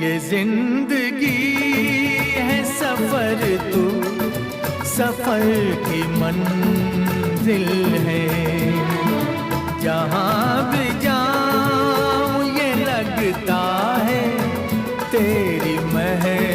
ये जिंदगी है सफर, तू सफर की मंजिल है। जहाँ भी जाऊं ये लगता है तेरी महफिल